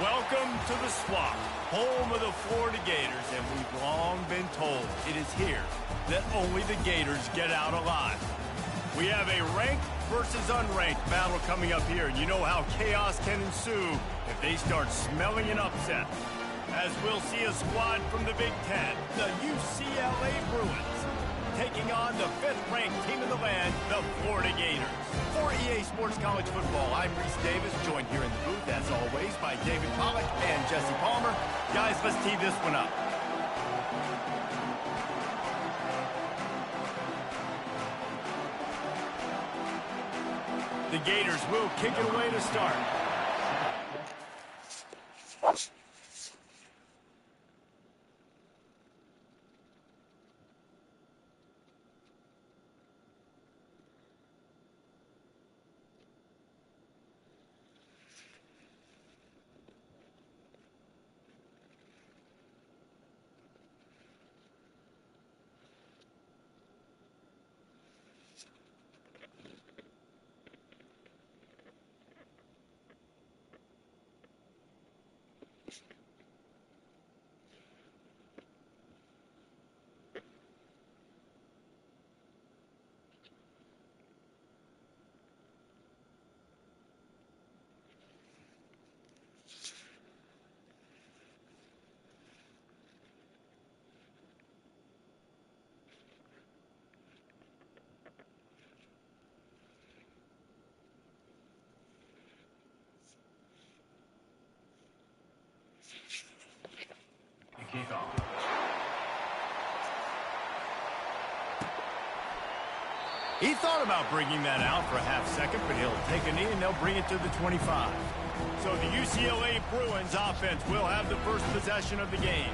Welcome to the Swamp, home of the Florida Gators, and we've long been told it is here that only the Gators get out alive. We have a ranked versus unranked battle coming up here, and you know how chaos can ensue if they start smelling an upset. As we'll see a squad from the Big Ten, the UCLA Bruins, taking on the 5th-ranked team in the land, the Florida Gators. For EA Sports College Football, I'm Reese Davis, joined here in the booth, as always, by David Pollack and Jesse Palmer. Guys, let's tee this one up. The Gators will kick it away to start. Kickoff. He thought about bringing that out for a half second, but he'll take a knee and they'll bring it to the 25. So the UCLA Bruins offense will have the first possession of the game.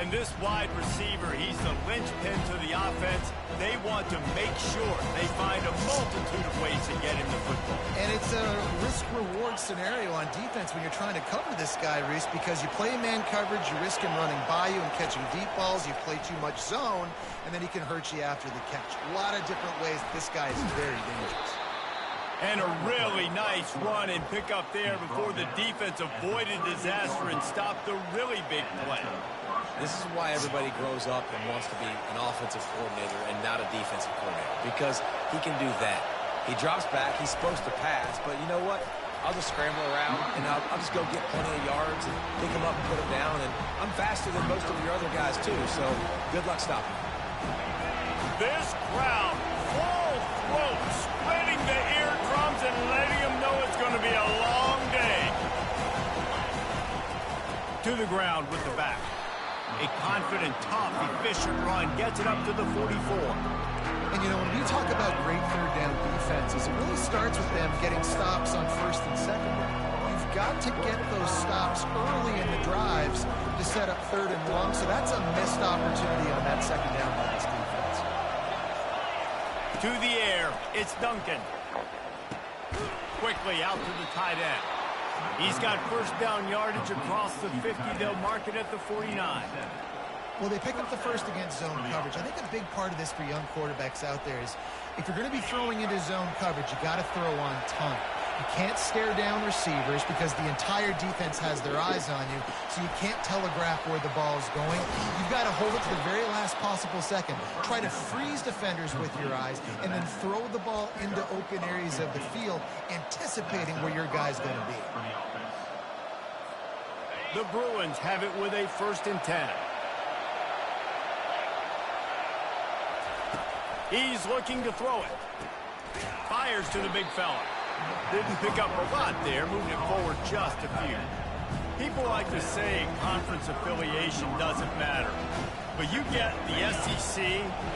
And this wide receiver, he's the linchpin to the offense. They want to make sure they find a multitude of ways to get him the football. And it's a risk-reward scenario on defense when you're trying to cover this guy, Reese, because you play man coverage, you risk him running by you and catching deep balls, you play too much zone, and then he can hurt you after the catch. A lot of different ways that this guy is very dangerous. And a really nice run and pick up there before the defense avoided disaster and stopped the really big play. This is why everybody grows up and wants to be an offensive coordinator and not a defensive coordinator, because he can do that. He drops back, he's supposed to pass, but you know what? I'll just scramble around, and I'll just go get plenty of yards and pick him up and put him down, and I'm faster than most of your other guys, too, so good luck stopping him. This crowd, full throat, spreading the eardrums and letting them know it's going to be a long day. To the ground with the back. A confident, tough, efficient run gets it up to the 44. And, you know, when we talk about great third down defenses, it really starts with them getting stops on first and second down. You've got to get those stops early in the drives to set up third and long, so that's a missed opportunity on that second down by this defense. To the air, it's Duncan. Quickly out to the tight end. He's got first down yardage across the 50. They'll mark it at the 49. Well, they pick up the first against zone coverage. I think a big part of this for young quarterbacks out there is if you're going to be throwing into zone coverage, you got to throw on time. You can't stare down receivers because the entire defense has their eyes on you, so you can't telegraph where the ball is going. You've got to hold it to the very last possible second. Try to freeze defenders with your eyes, and then throw the ball into open areas of the field, anticipating where your guy's going to be. The Bruins have it with a 1st and 10. He's looking to throw it. Fires to the big fella. Didn't pick up a lot there, moved it forward just a few. People like to say conference affiliation doesn't matter. But you get the SEC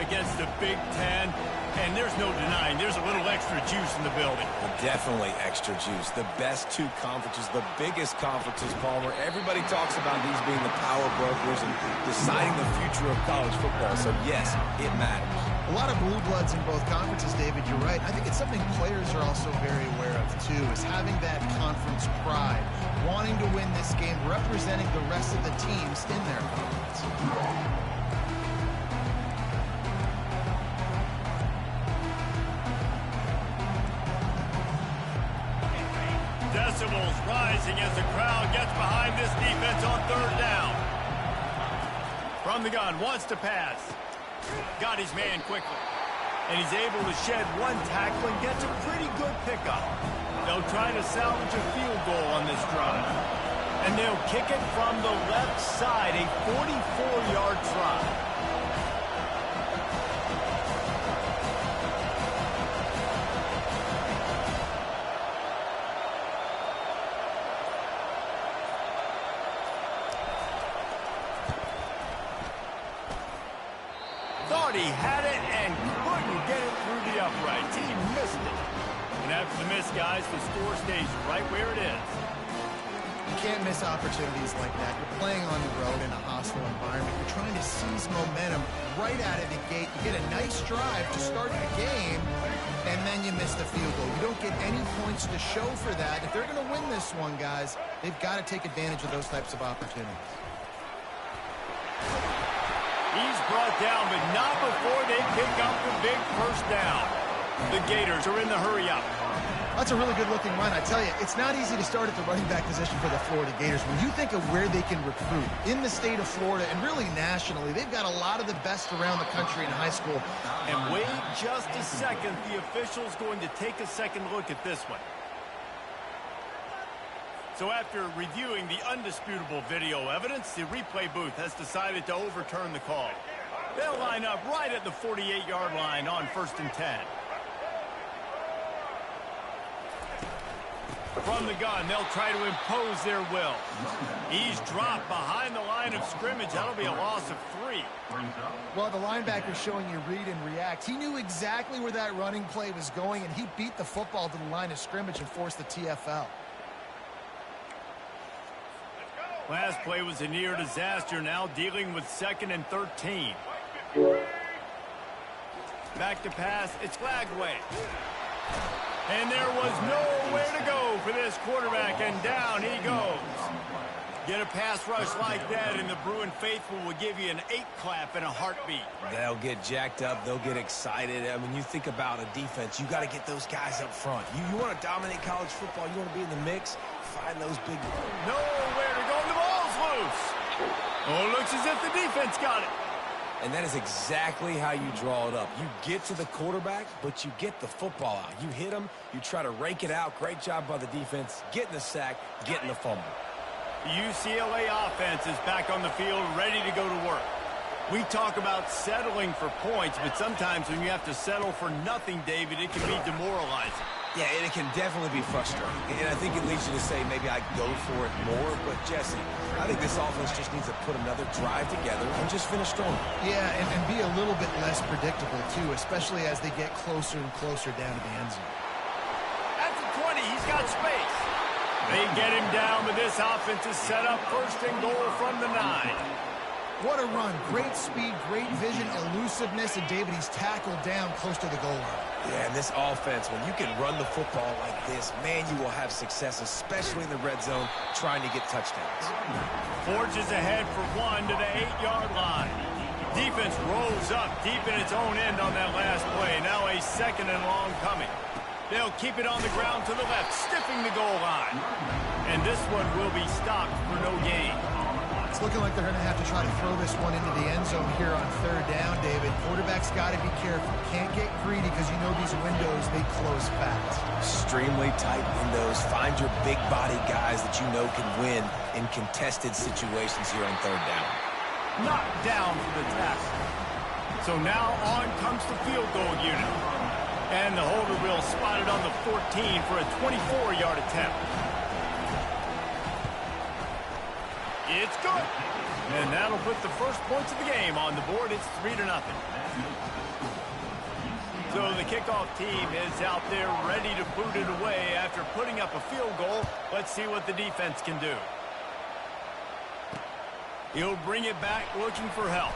against the Big Ten, and there's no denying there's a little extra juice in the building. Well, definitely extra juice. The best two conferences, the biggest conferences, Palmer. Everybody talks about these being the power brokers and deciding the future of college football. So, yes, it matters. A lot of blue bloods in both conferences, David, you're right. I think it's something players are also very aware of, too, is having that conference pride, wanting to win this game, representing the rest of the teams in their conference. Decibels is rising as the crowd gets behind this defense on third down. From the gun, wants to pass. Got his man quickly. And he's able to shed one tackle and gets a pretty good pickup. They'll try to salvage a field goal on this drive. And they'll kick it from the left side, a 44-yard try. Thought he had it and couldn't get it through the uprights. He missed it. And after the miss, guys, the score stays right where it is. You can't miss opportunities like that. You're playing on the road in a hostile environment. You're trying to seize momentum right out of the gate. You get a nice drive to start the game, and then you miss the field goal. You don't get any points to show for that. If they're going to win this one, guys, they've got to take advantage of those types of opportunities. He's brought down, but not before they pick up the big first down. The Gators are in the hurry-up. That's a really good-looking run. I tell you, it's not easy to start at the running back position for the Florida Gators. When you think of where they can recruit in the state of Florida and really nationally, they've got a lot of the best around the country in high school. And wait just a second. The official's going to take a second look at this one. So after reviewing the undisputable video evidence, the replay booth has decided to overturn the call. They'll line up right at the 48-yard line on 1st and 10. From the gun, they'll try to impose their will. He's dropped behind the line of scrimmage. That'll be a loss of 3. Well, the linebacker's showing you read and react. He knew exactly where that running play was going, and he beat the football to the line of scrimmage and forced the TFL. Last play was a near disaster, now dealing with 2nd and 13. Back to pass, it's Lagway. And there was nowhere to go for this quarterback, and down he goes. Get a pass rush like that, and the Bruin faithful will give you an 8-clap in a heartbeat. They'll get jacked up. They'll get excited. I mean, you think about a defense. You got to get those guys up front. You want to dominate college football. You want to be in the mix. Find those big... Nowhere to go, and the ball's loose. Oh, it looks as if the defense got it. And that is exactly how you draw it up. You get to the quarterback, but you get the football out. You hit him. You try to rake it out. Great job by the defense. Getting the sack, getting the fumble. The UCLA offense is back on the field, ready to go to work. We talk about settling for points, but sometimes when you have to settle for nothing, David, it can be demoralizing. Yeah, and it can definitely be frustrating. And I think it leads you to say maybe I go for it more. But, Jesse, I think this offense just needs to put another drive together and just finish strong. Yeah, and be a little bit less predictable, too, especially as they get closer and closer down to the end zone. At the 20, he's got space. They get him down, but this offense is set up 1st and goal from the 9. What a run. Great speed, great vision, elusiveness, and David, he's tackled down close to the goal line. Yeah, and this offense, when you can run the football like this, man, you will have success, especially in the red zone, trying to get touchdowns. Forges ahead for 1 to the 8-yard line. Defense rolls up deep in its own end on that last play. Now a 2nd and long coming. They'll keep it on the ground to the left, stiffing the goal line. And this one will be stopped for no gain. It's looking like they're going to have to try to throw this one into the end zone here on 3rd down, David. Quarterback's got to be careful. Can't get greedy because you know these windows, they close fast. Extremely tight windows. Find your big body guys that you know can win in contested situations here on 3rd down. Knocked down for the tackle. So now on comes the field goal unit. And the holder will spot it on the 14 for a 24-yard attempt. It's good. And that'll put the first points of the game on the board. It's 3-0. So the kickoff team is out there ready to boot it away after putting up a field goal. Let's see what the defense can do. He'll bring it back looking for help.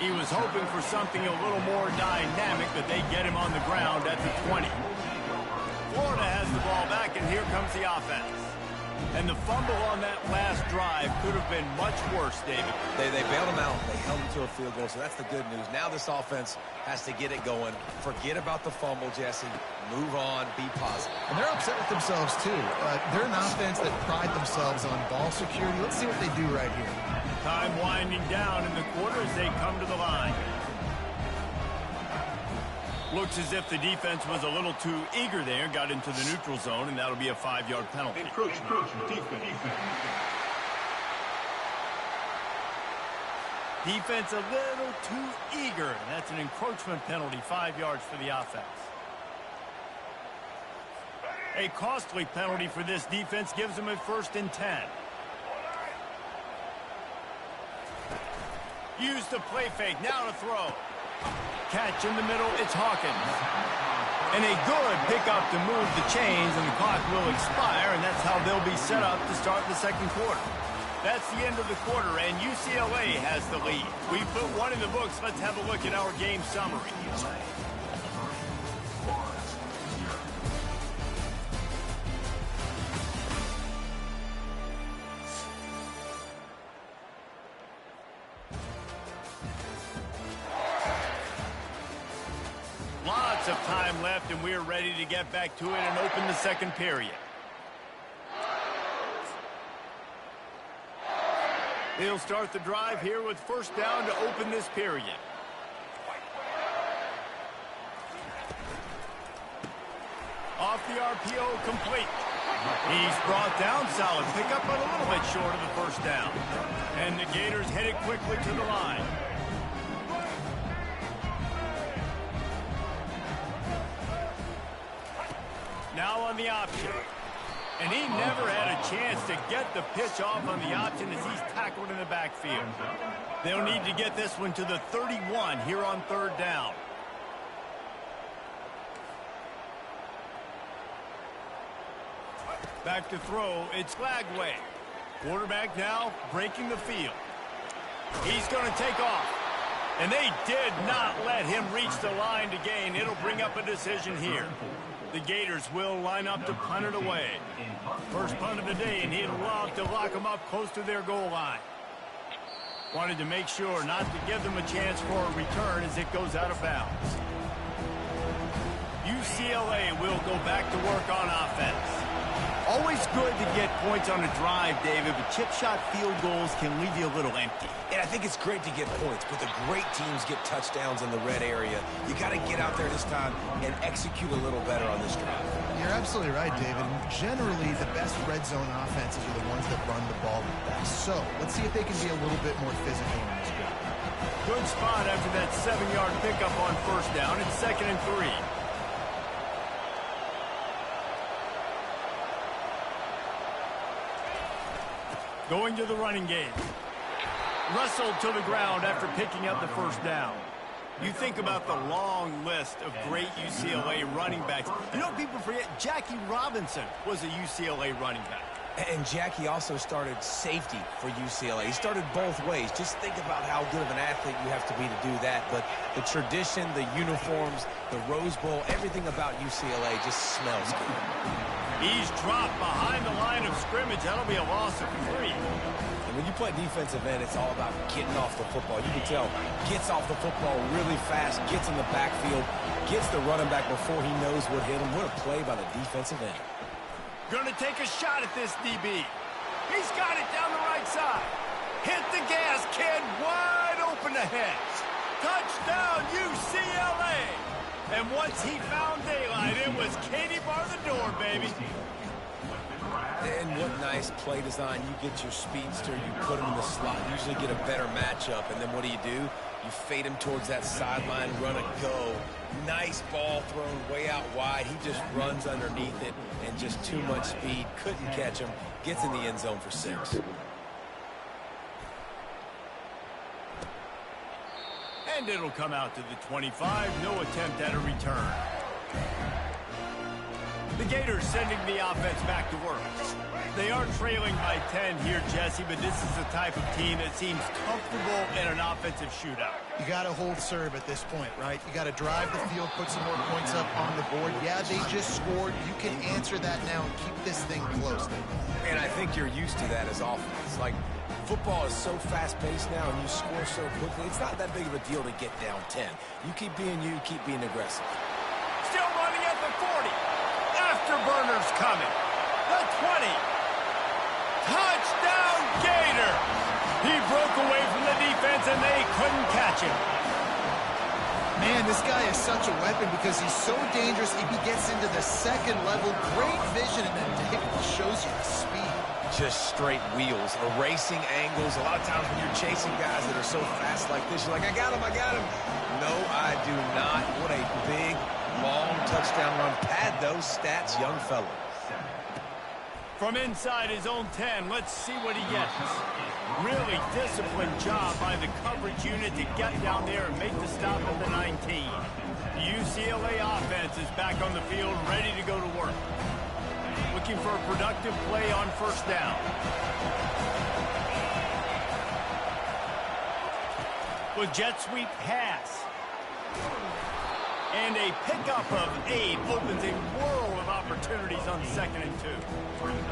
He was hoping for something a little more dynamic, but they get him on the ground at the 20. Florida has the ball back, and here comes the offense. And the fumble on that last drive could have been much worse, David. They bailed him out. They held him to a field goal, so that's the good news. Now this offense has to get it going. Forget about the fumble, Jesse. Move on. Be positive. And they're upset with themselves, too. They're an offense that pride themselves on ball security. Let's see what they do right here. Time winding down in the quarter as they come to the line. Looks as if the defense was a little too eager there, got into the neutral zone, and that'll be a 5-yard penalty. Encroachment, defense. Defense a little too eager, and that's an encroachment penalty, 5 yards for the offense. A costly penalty for this defense gives them a 1st and 10. Use the play fake, now to throw. Catch in the middle, it's Hawkins. And a good pickup to move the chains, and the clock will expire, and that's how they'll be set up to start the second quarter. That's the end of the quarter, and UCLA has the lead. We put one in the books. Let's have a look at our game summary. Lots of time left, and we're ready to get back to it and open the second period. They'll start the drive here with 1st down to open this period. Off the RPO, complete. He's brought down, solid pickup, but a little bit short of the 1st down. And the Gators headed quickly to the line. Now on the option. And he never had a chance to get the pitch off on the option as he's tackled in the backfield. They'll need to get this one to the 31 here on 3rd down. Back to throw, it's Lagway. Quarterback now breaking the field. He's going to take off. And they did not let him reach the line to gain. It'll bring up a decision here. The Gators will line up to punt it away. First punt of the day, and he'd love to lock them up close to their goal line. Wanted to make sure not to give them a chance for a return as it goes out of bounds. UCLA will go back to work on offense. Always good to get points on a drive, David, but chip shot field goals can leave you a little empty. And I think it's great to get points, but the great teams get touchdowns in the red area. You got to get out there this time and execute a little better on this drive. You're absolutely right, David. Generally, the best red zone offenses are the ones that run the ball the best. So let's see if they can be a little bit more physical in this drive. Good spot after that 7-yard pickup on 1st down. It's 2nd and 3. Going to the running game. Wrestled to the ground after picking up the 1st down. You think about the long list of great UCLA running backs. You know, people forget Jackie Robinson was a UCLA running back. And Jackie also started safety for UCLA. He started both ways. Just think about how good of an athlete you have to be to do that. But the tradition, the uniforms, the Rose Bowl, everything about UCLA just smells good. He's dropped behind the line of scrimmage. That'll be a loss of 3. And when you play defensive end, it's all about getting off the football. You can tell, gets off the football really fast, gets in the backfield, gets the running back before he knows what hit him. What a play by the defensive end. Going to take a shot at this DB. He's got it down the right side. Hit the gas, kid. Wide open ahead. Touchdown, UCLA. And once he found daylight, it was Katie bar the door, baby. And what nice play design. You get your speedster, you put him in the slot, usually get a better matchup, and then what do? You fade him towards that sideline, run a go. Nice ball thrown way out wide. He just runs underneath it, and just too much speed. Couldn't catch him. Gets in the end zone for 6. And it'll come out to the 25. No attempt at a return. The Gators sending the offense back to work. They are trailing by 10 here, Jesse, but this is the type of team that seems comfortable in an offensive shootout. You got to hold serve at this point, right? You got to drive the field, put some more points up on the board. Yeah, they just scored. You can answer that now and keep this thing close. And I think you're used to that as offense. Like, football is so fast-paced now and you score so quickly, it's not that big of a deal to get down 10. You keep being you, keep being aggressive. Still running at the 40. Afterburners coming. The 20. Touchdown, Gator! He broke away from the defense and they couldn't catch him. Man, this guy is such a weapon because he's so dangerous. If he gets into the second level, great vision, and then David shows you the speed. Just straight wheels, erasing angles. A lot of times when you're chasing guys that are so fast like this, you're like, I got him, I got him. No, I do not. What a big, long touchdown run. Pad those stats, young fella. From inside his own 10, let's see what he gets. Really disciplined job by the coverage unit to get down there and make the stop at the 19. The UCLA offense is back on the field, ready to go to work. Looking for a productive play on first down. With jet sweep pass. And a pickup of 8 opens a world of opportunities on 2nd and 2.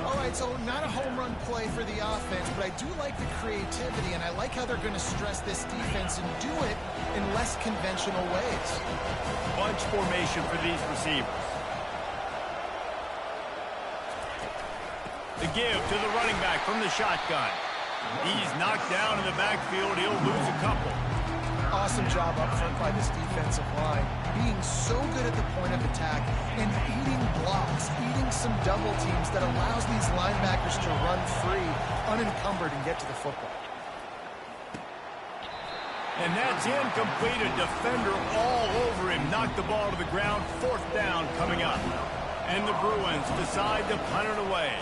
All right, so not a home run play for the offense, but I do like the creativity, and I like how they're going to stress this defense and do it in less conventional ways. Bunch formation for these receivers. The give to the running back from the shotgun. He's knocked down in the backfield. He'll lose a couple. Awesome job up front by this defensive line, being so good at the point of attack and eating blocks, eating some double teams that allows these linebackers to run free, unencumbered, and get to the football. And that's incomplete. A defender all over him. Knocked the ball to the ground. 4th down coming up. And the Bruins decide to punt it away.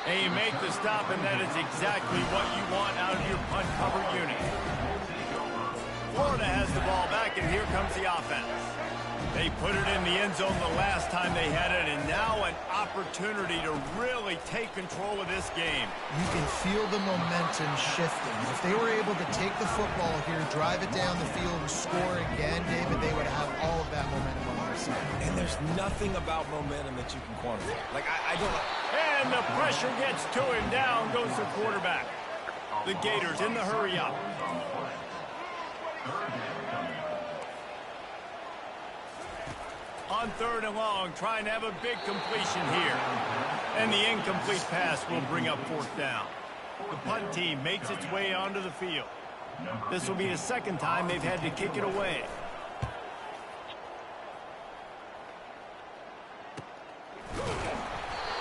And you make the stop, and that is exactly what you want out of your punt cover unit. Florida has the ball back, and here comes the offense. They put it in the end zone the last time they had it, and now an opportunity to really take control of this game. You can feel the momentum shifting. If they were able to take the football here, drive it down the field, and score again, David, they would have all of that momentum on their side. And there's nothing about momentum that you can quantify. Like, I don't know. And the pressure gets to him. Down goes the quarterback. The Gators in the hurry up. On 3rd and long, trying to have a big completion here. And the incomplete pass will bring up 4th down. The punt team makes its way onto the field. This will be the 2nd time they've had to kick it away.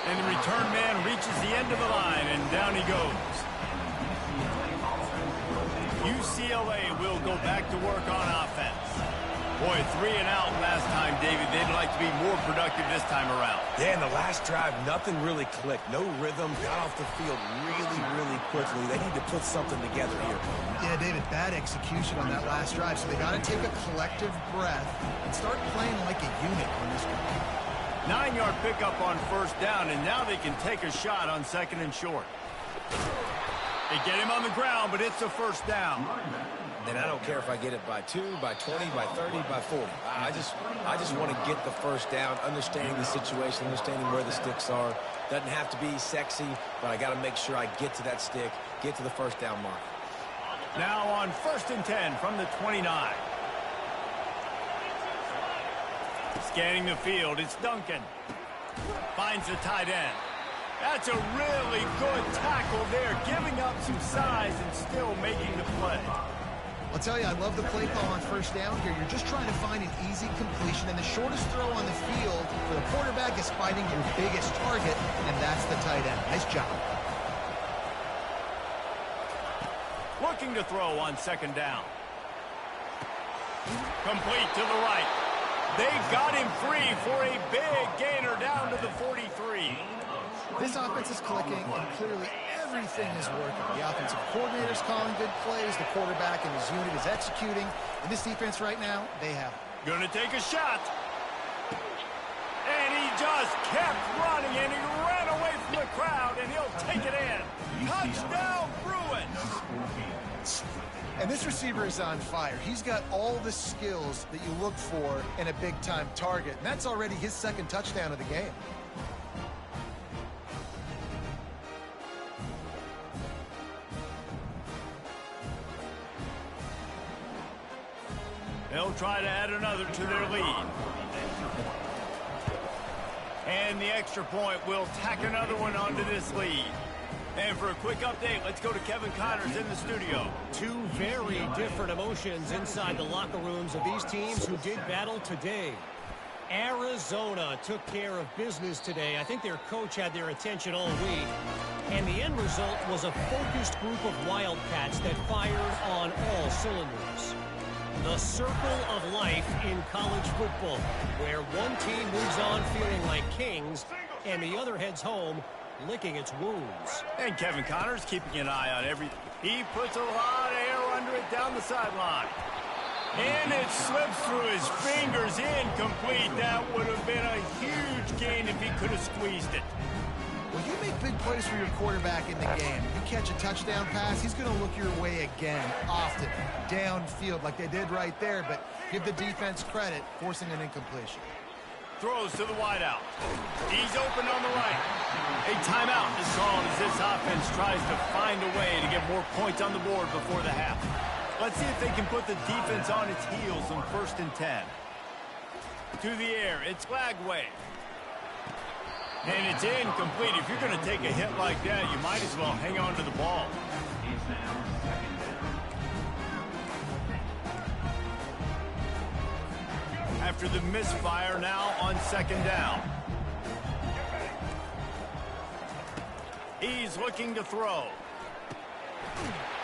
And the return man reaches the end of the line, and down he goes. UCLA will go back to work on offense. Boy, 3 and out last time, David. They'd like to be more productive this time around. Yeah, in the last drive, nothing really clicked. No rhythm, got off the field really, really quickly. They need to put something together here. Yeah, David, bad execution on that last drive, so they got to take a collective breath and start playing like a unit on this one. 9-yard pickup on 1st down, and now they can take a shot on 2nd and short. They get him on the ground, but it's a 1st down. And I don't care if I get it by 2, by 20, by 30, by 40. I just want to get the 1st down, understanding the situation, understanding where the sticks are. Doesn't have to be sexy, but I got to make sure I get to that stick, get to the 1st down mark. Now on 1st and 10 from the 29. Scanning the field, it's Duncan. Finds the tight end. That's a really good tackle there, giving up some size and still making the play. I'll tell you, I love the play call on 1st down here. You're just trying to find an easy completion, and the shortest throw on the field for the quarterback is finding your biggest target, and that's the tight end. Nice job. Looking to throw on 2nd down. Complete to the right. They got him free for a big gainer down to the 43. This offense is clicking, and clearly everything is working. The offensive coordinator's calling good plays. The quarterback and his unit is executing. And this defense right now, they have it. Gonna take a shot. And he just kept running, and he ran away from the crowd, and he'll take it in. Touchdown, Bruins! And this receiver is on fire. He's got all the skills that you look for in a big-time target, and that's already his second touchdown of the game. They'll try to add another to their lead. And the extra point will tack another one onto this lead. And for a quick update, let's go to Kevin Connors in the studio. Two very different emotions inside the locker rooms of these teams who did battle today. Arizona took care of business today. I think their coach had their attention all week. And the end result was a focused group of Wildcats that fired on all cylinders. The circle of life in college football, where one team moves on feeling like kings and the other heads home licking its wounds. And Kevin Connors keeping an eye on everything. He puts a lot of air under it down the sideline. And it slips through his fingers, incomplete. That would have been a huge gain if he could have squeezed it. When you make big plays for your quarterback in the game, you catch a touchdown pass, he's going to look your way again, often, downfield like they did right there, but give the defense credit, forcing an incompletion. Throws to the wideout. He's open on the right. A timeout is called as this offense tries to find a way to get more points on the board before the half. Let's see if they can put the defense on its heels on 1st and 10. To the air, it's Lagway. And it's incomplete. If you're going to take a hit like that, you might as well hang on to the ball. After the misfire, now on 2nd down. He's looking to throw.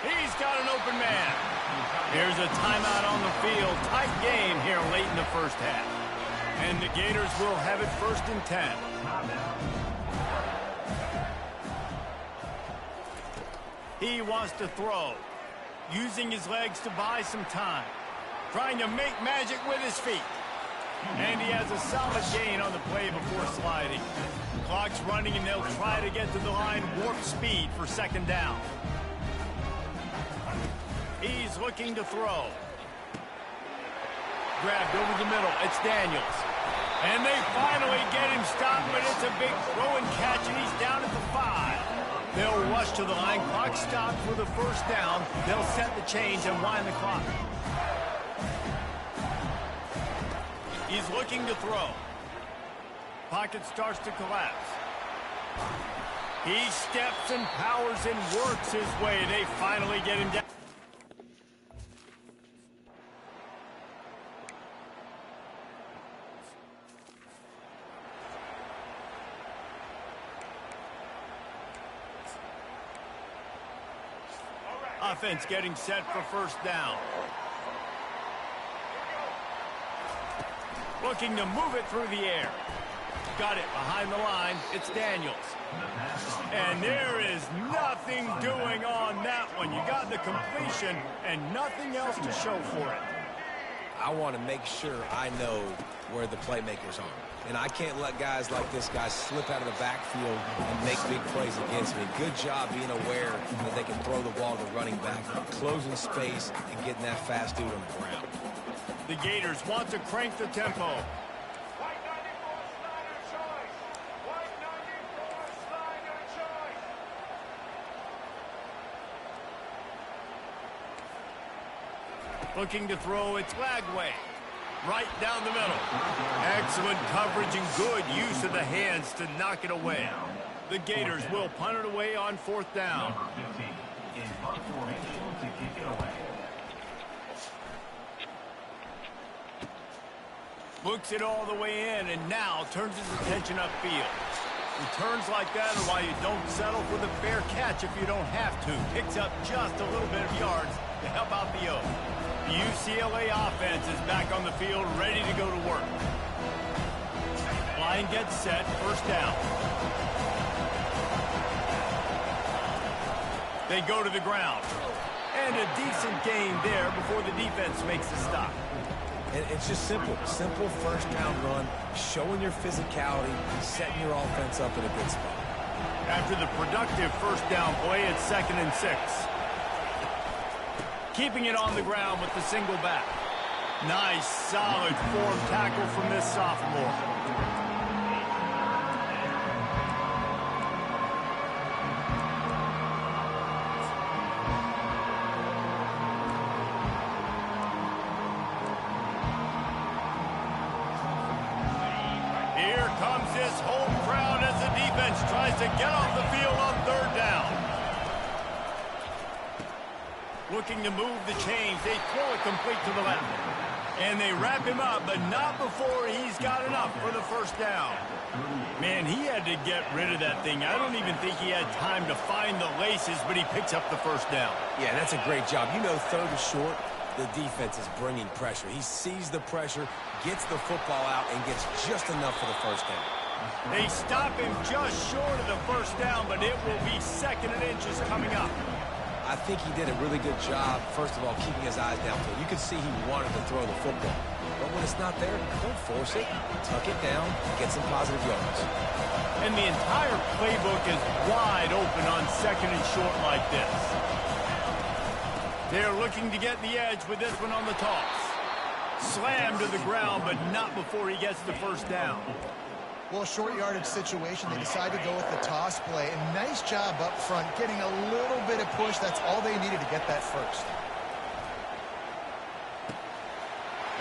He's got an open man. Here's a timeout on the field. Tight game here late in the first half. And the Gators will have it 1st and 10. He wants to throw, using his legs to buy some time, trying to make magic with his feet. And he has a solid gain on the play before sliding. Clock's running, and they'll try to get to the line warp speed for 2nd down. He's looking to throw. Grabbed over the middle. It's Daniels. And they finally get him stopped, but it's a big throw and catch, and he's down at the 5. They'll rush to the line. Clock stopped for the 1st down. They'll set the change and wind the clock. He's looking to throw. Pocket starts to collapse. He steps and powers and works his way. They finally get him down. Offense getting set for 1st down. Looking to move it through the air. Got it behind the line. It's Daniels. And there is nothing doing on that one. You got the completion and nothing else to show for it. I want to make sure I know where the playmakers are. And I can't let guys like this guy slip out of the backfield and make big plays against me. Good job being aware that they can throw the ball to running back, closing space, and getting that fast dude on the ground. The Gators want to crank the tempo. Looking to throw, it's Lagway. Right down the middle. Excellent coverage and good use of the hands to knock it away. The Gators will punt it away on 4th down. Looks it all the way in and now turns his attention upfield. Returns like that are why you don't settle for the fair catch if you don't have to. Picks up just a little bit of yards to help out the O. The UCLA offense is back on the field, ready to go to work. Line gets set, 1st down. They go to the ground. And a decent gain there before the defense makes the stop. And it's just simple. Simple 1st down run, showing your physicality, setting your offense up in a good spot. After the productive first down play, it's 2nd and 6. Keeping it on the ground with the single back. Nice, solid form tackle from this sophomore. Here comes this home crowd as the defense tries to get off the field on 3rd down. Looking to move the chains. They throw it complete to the left. And they wrap him up, but not before he's got enough for the first down. Man, he had to get rid of that thing. I don't even think he had time to find the laces, but he picks up the first down. Yeah, that's a great job. You know, 3rd and short, the defense is bringing pressure. He sees the pressure, gets the football out, and gets just enough for the first down. They stop him just short of the first down, but it will be 2nd and inches coming up. I think he did a really good job, first of all, keeping his eyes downfield. You could see he wanted to throw the football. But when it's not there, don't force it. Tuck it down, get some positive yards. And the entire playbook is wide open on 2nd and short like this. They're looking to get the edge with this one on the toss. Slammed to the ground, but not before he gets the first down. Well, short yardage situation, they decide to go with the toss play. And nice job up front, getting a little bit of push. That's all they needed to get that first.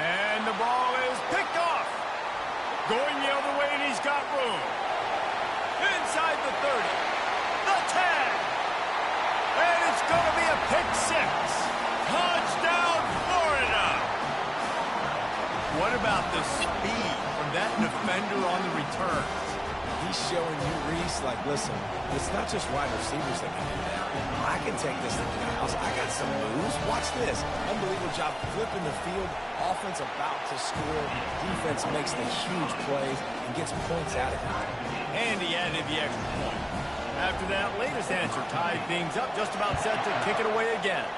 And the ball is picked off. Going the other way, and he's got room. Inside the 30. The 10. And it's going to be a pick 6. Touchdown, Florida. What about the speed from that defender on the return? He's showing you, Reese, like, listen, it's not just wide receivers that can do that. I can take this to the house. I got some moves. Watch this. Unbelievable job flipping the field. Offense about to score. Defense makes the huge plays and gets points out of it. And he added the extra point. After that latest answer tied things up, just about set to kick it away again.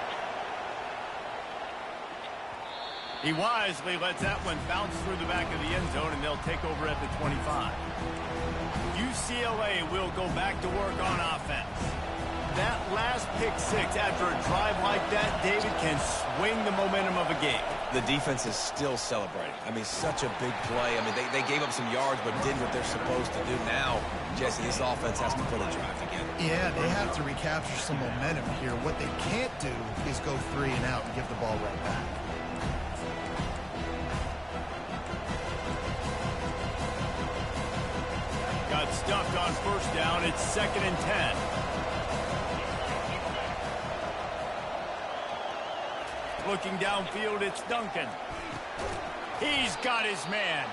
He wisely lets that one bounce through the back of the end zone, and they'll take over at the 25. UCLA will go back to work on offense. That last pick 6 after a drive like that, David, can swing the momentum of a game. The defense is still celebrating. I mean, such a big play. I mean, they gave up some yards but did what they're supposed to do. Now, Jesse, this offense has to put a drive together. Yeah, they have to recapture some momentum here. What they can't do is go 3 and out and give the ball right back. Got stuffed on first down. It's 2nd and 10. Looking downfield, it's Duncan. He's got his man.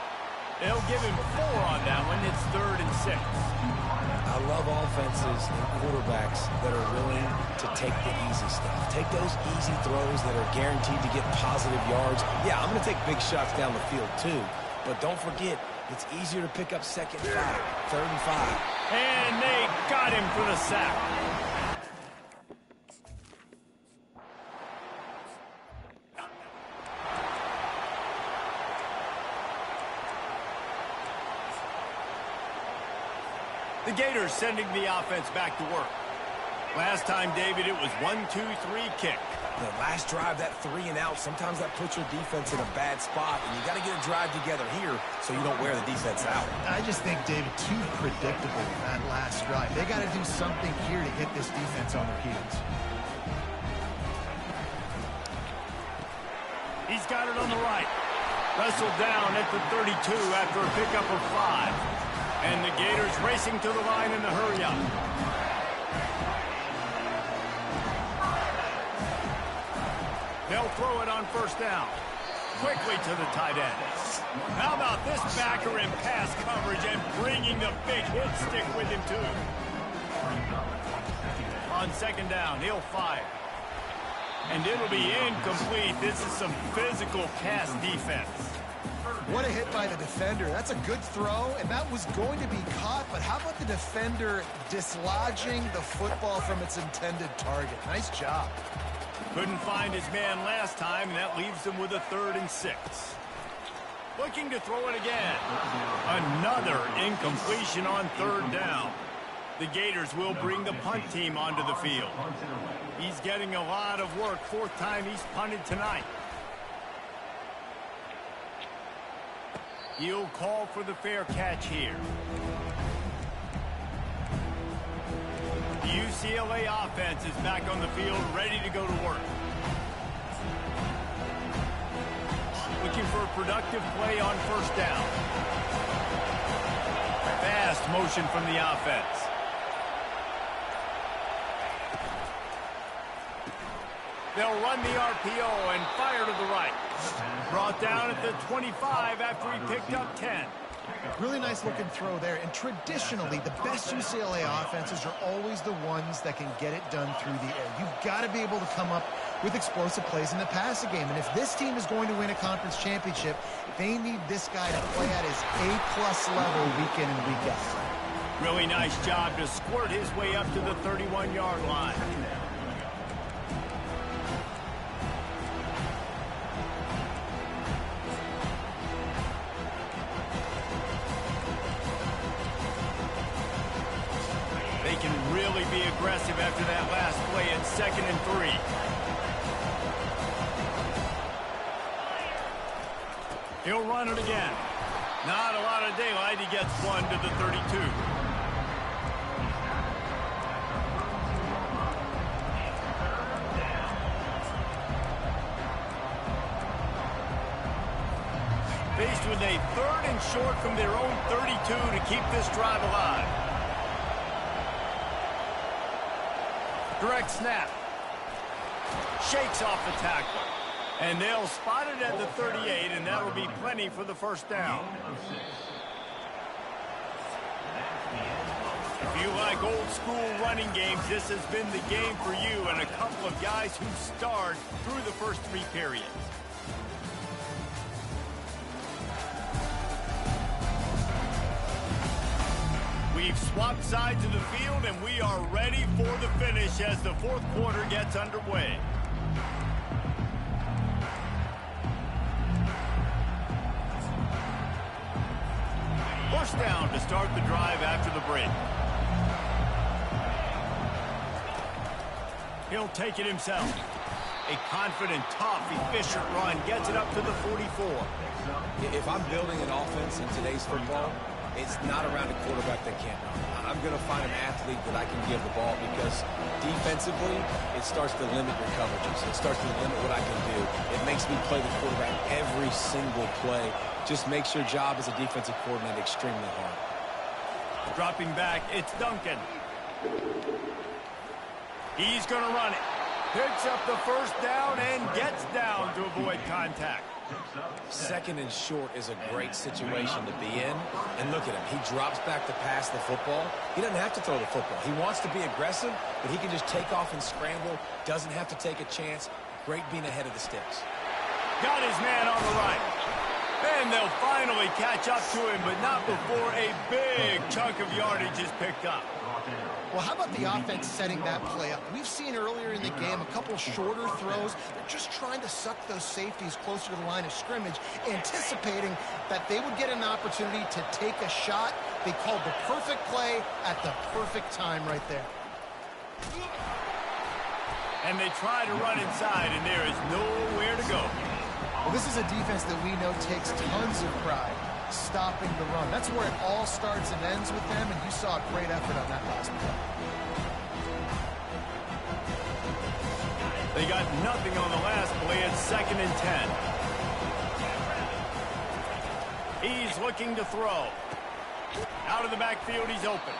They'll give him 4 on that one. It's 3rd and 6. I love offenses and quarterbacks that are willing to take the easy stuff. Take those easy throws that are guaranteed to get positive yards. Yeah, I'm going to take big shots down the field too. But don't forget, it's easier to pick up 2nd and 5, 3rd and 5. And they got him for the sack. The Gators sending the offense back to work. Last time, David, it was 1-2-3 kick. The last drive, that 3 and out, sometimes that puts your defense in a bad spot, and you got to get a drive together here so you don't wear the defense out. I just think, David, too predictable that last drive. They got to do something here to get this defense on their heels. He's got it on the right. Wrestled down at the 32 after a pickup of 5. And the Gators racing to the line in the hurry-up. They'll throw it on first down. Quickly to the tight end. How about this backer in pass coverage and bringing the big hit stick with him, too. On 2nd down, he'll fire. And it'll be incomplete. This is some physical pass defense. What a hit by the defender. That's a good throw, and that was going to be caught, but how about the defender dislodging the football from its intended target? Nice job. Couldn't find his man last time, and that leaves him with a 3rd and 6. Looking to throw it again. Another incompletion on 3rd down. The Gators will bring the punt team onto the field. He's getting a lot of work. 4th time he's punted tonight. He'll call for the fair catch here. The UCLA offense is back on the field, ready to go to work. Looking for a productive play on 1st down. Fast motion from the offense. They'll run the RPO and fire to the right. Brought down at the 25 after he picked up 10. Really nice looking throw there. And traditionally, the best UCLA offenses are always the ones that can get it done through the air. You've got to be able to come up with explosive plays in the passing game. And if this team is going to win a conference championship, they need this guy to play at his A-plus level week in and week out. Really nice job to squirt his way up to the 31-yard line. They can really be aggressive after that last play at 2nd and 3. He'll run it again. Not a lot of daylight. He gets 1 to the 32. Faced with a 3rd and short from their own 32 to keep this drive alive. Direct snap. Shakes off the tackler. And they'll spot it at the 38, and that'll be plenty for the 1st down. If you like old school running games, this has been the game for you and a couple of guys who starred through the first 3 periods. We've swapped sides of the field, and we are ready for the finish as the 4th quarter gets underway. First down to start the drive after the break. He'll take it himself. A confident, tough, efficient run gets it up to the 44. If I'm building an offense in today's football, it's not around a quarterback that can't run. I'm going to find an athlete that I can give the ball because defensively, it starts to limit your coverages. It starts to limit what I can do. It makes me play the quarterback every single play. Just makes your job as a defensive coordinator extremely hard. Dropping back, it's Duncan. He's going to run it. Picks up the 1st down and gets down to avoid contact. 2nd and short is a great situation to be in. And look at him. He drops back to pass the football. He doesn't have to throw the football. He wants to be aggressive, but he can just take off and scramble. Doesn't have to take a chance. Great being ahead of the sticks. Got his man on the right. And they'll finally catch up to him, but not before a big chunk of yardage is picked up. Well, how about the offense setting that play up? We've seen earlier in the game a couple shorter throws. They're just trying to suck those safeties closer to the line of scrimmage, anticipating that they would get an opportunity to take a shot. They called the perfect play at the perfect time right there. And they try to run inside, and there is nowhere to go. Well, this is a defense that we know takes tons of pride stopping the run. That's where it all starts and ends with them, and you saw a great effort on that last play. They got nothing on the last play. It's 2nd and 10. He's looking to throw. Out of the backfield, he's open.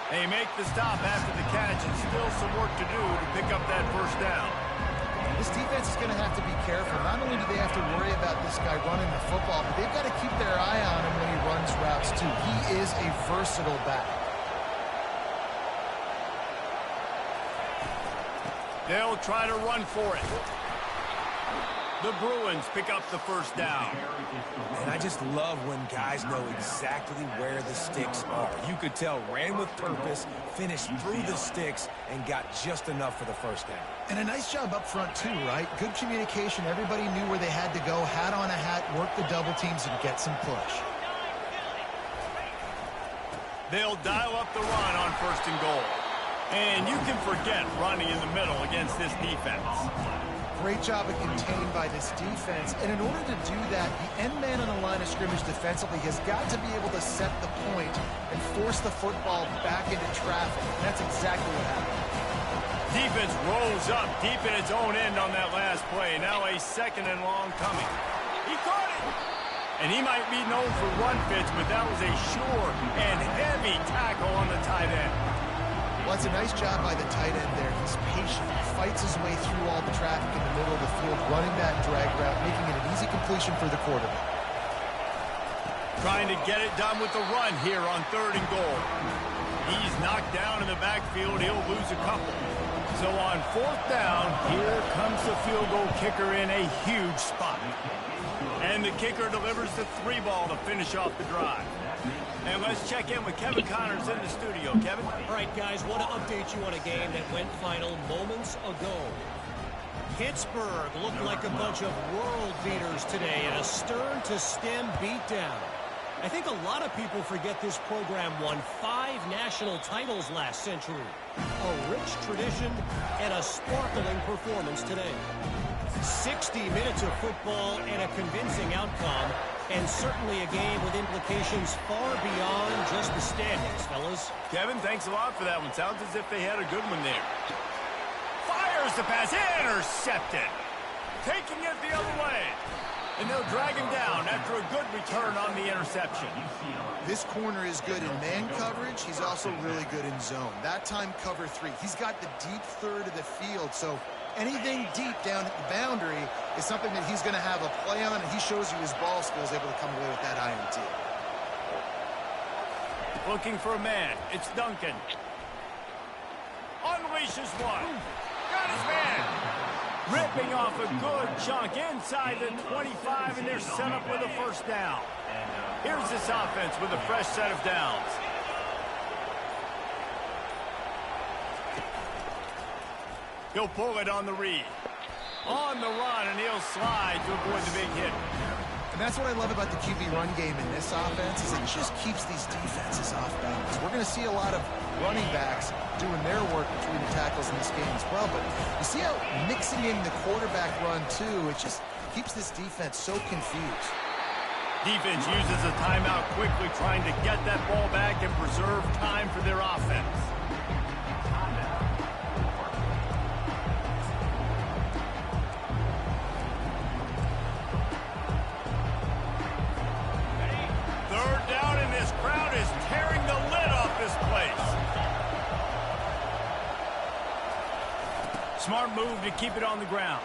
They make the stop after the catch, and still some work to do to pick up that 1st down. This defense is going to have to be careful. Not only do they have to worry about this guy running the football, but they've got to keep their eye on him when he runs routes, too. He is a versatile back. They'll try to run for it. The Bruins pick up the 1st down. And I just love when guys know exactly where the sticks are. You could tell ran with purpose, finished through the sticks, and got just enough for the 1st down. And a nice job up front, too, right? Good communication. Everybody knew where they had to go, hat on a hat, work the double teams, and get some push. They'll dial up the run on 1st and goal. And you can forget running in the middle against this defense. Great job of contained by this defense. And in order to do that, the end man on the line of scrimmage defensively has got to be able to set the point and force the football back into traffic. And that's exactly what happened. Defense rolls up deep in its own end on that last play. Now a 2nd and long coming. He caught it! And he might be known for run fits, but that was a sure and heavy tackle on the tight end. Well, it's a nice job by the tight end there. He's patient. He fights his way through all the traffic in the middle of the field, running that drag route, making it an easy completion for the quarterback. Trying to get it done with the run here on 3rd and goal. He's knocked down in the backfield. He'll lose a couple. So on 4th down, here comes the field goal kicker in a huge spot. And the kicker delivers the 3 ball to finish off the drive. And let's check in with Kevin Connors in the studio. Kevin? All right, guys, want to update you on a game that went final moments ago. Pittsburgh looked like a bunch of world beaters today in a stern-to-stem beatdown. I think a lot of people forget this program won 5 national titles last century. A rich tradition and a sparkling performance today. 60 minutes of football and a convincing outcome, and certainly a game with implications far beyond just the standings, fellas. Kevin, thanks a lot for that one. Sounds as if they had a good one there. Fires the pass, intercepted. Taking it the other way. And they'll drag him down after a good return on the interception. This corner is good in man coverage. He's also really good in zone. That time, cover 3. He's got the deep third of the field, so anything deep down at the boundary is something that he's going to have a play on, and he shows you his ball skills, able to come away with that INT. Looking for a man. It's Duncan. Unleashes one. Got his man. Ripping off a good chunk inside the 25, and they're set up with a 1st down. Here's this offense with a fresh set of downs. He'll pull it on the read. On the run, and he'll slide to avoid the big hit. And that's what I love about the QB run game in this offense, is it just keeps these defenses off balance. We're going to see a lot of running backs doing their work between the tackles in this game as well. But you see how mixing in the quarterback run, too, it just keeps this defense so confused. Defense uses a timeout quickly, trying to get that ball back and preserve time for their offense. Crowd is tearing the lid off this place. Smart move to keep it on the ground.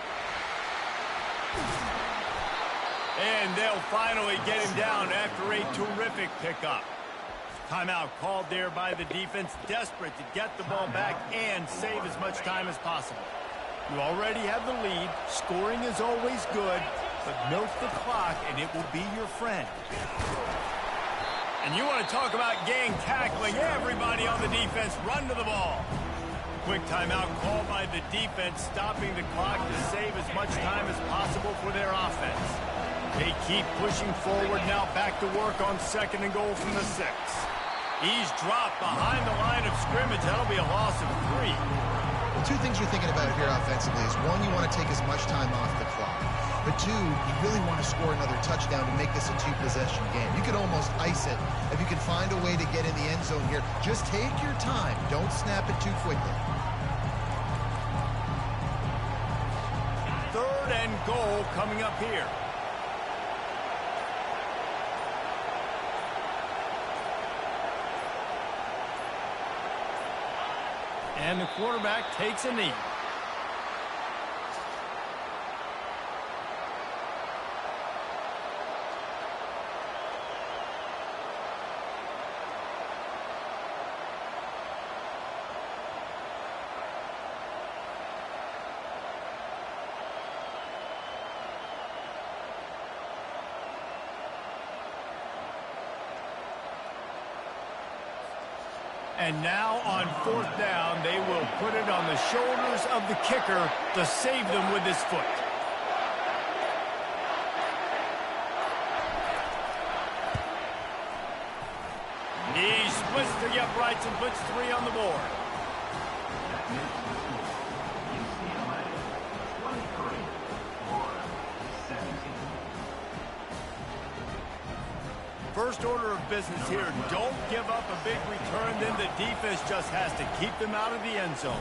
And they'll finally get him down after a terrific pickup. Timeout called there by the defense, desperate to get the ball back and save as much time as possible. You already have the lead. Scoring is always good, but milk the clock and it will be your friend. And you want to talk about gang tackling. Everybody on the defense run to the ball. Quick timeout called by the defense, stopping the clock to save as much time as possible for their offense. They keep pushing forward now, back to work on 2nd and goal from the 6. He's dropped behind the line of scrimmage. That'll be a loss of 3. Well, 2 things you're thinking about here offensively is, 1, you want to take as much time off the clock. But 2, you really want to score another touchdown to make this a 2-possession game. You could almost ice it if you can find a way to get in the end zone here. Just take your time. Don't snap it too quickly. 3rd and goal coming up here. And the quarterback takes a knee. And now on 4th down, they will put it on the shoulders of the kicker to save them with his foot. He twists the uprights and puts 3 on the board. First order of business here, don't give up a big return, then the defense just has to keep them out of the end zone.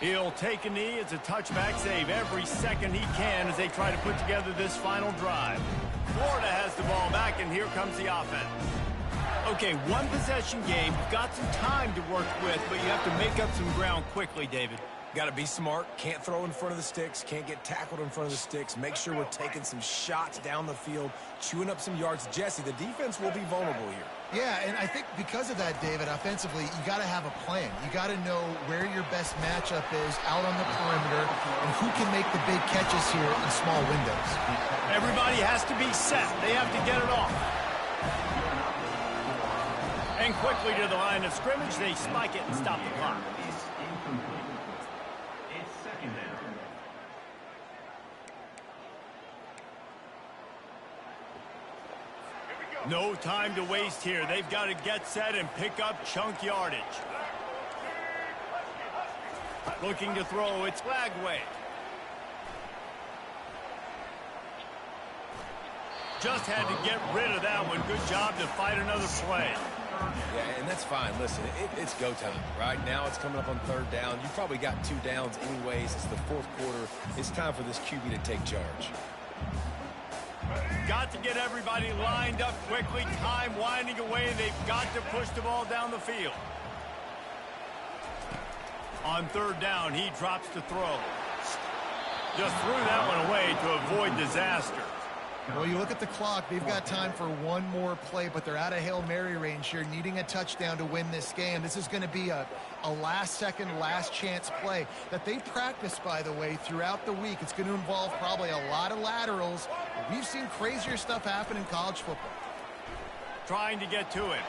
He'll take a knee. It's a touchback save every second he can as they try to put together this final drive. Florida has the ball back, and here comes the offense. Okay, one possession game. You've got some time to work with, but you have to make up some ground quickly, David. Got to be smart. Can't throw in front of the sticks. Can't get tackled in front of the sticks. Make sure we're taking some shots down the field, chewing up some yards. Jesse, the defense will be vulnerable here. Yeah, and I think because of that, David, offensively, you got to have a plan. You got to know where your best matchup is out on the perimeter and who can make the big catches here in small windows. Everybody has to be set. They have to get it off. And quickly to the line of scrimmage, they spike it and stop the clock. No time to waste here. They've got to get set and pick up chunk yardage. Looking to throw, it's Lagway. Just had to get rid of that one. Good job to fight another play. Yeah, and that's fine. Listen, it's go time. Right now it's coming up on 3rd down. You probably got 2 downs anyways. It's the 4th quarter. It's time for this QB to take charge. Got to get everybody lined up quickly. Time winding away. They've got to push the ball down the field. On 3rd down, he drops the throw. Just threw that one away to avoid disaster. Well, you look at the clock. They've got time for one more play, but they're out of Hail Mary range here, needing a touchdown to win this game. This is going to be a last-second, last-chance play that they practice, by the way, throughout the week. It's going to involve probably a lot of laterals. We've seen crazier stuff happen in college football. Trying to get to him.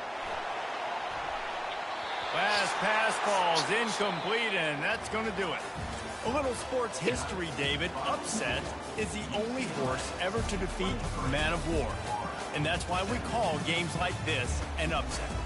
Last pass falls incomplete, and that's going to do it. A little sports history, David. Upset is the only horse ever to defeat Man of War. And that's why we call games like this an upset.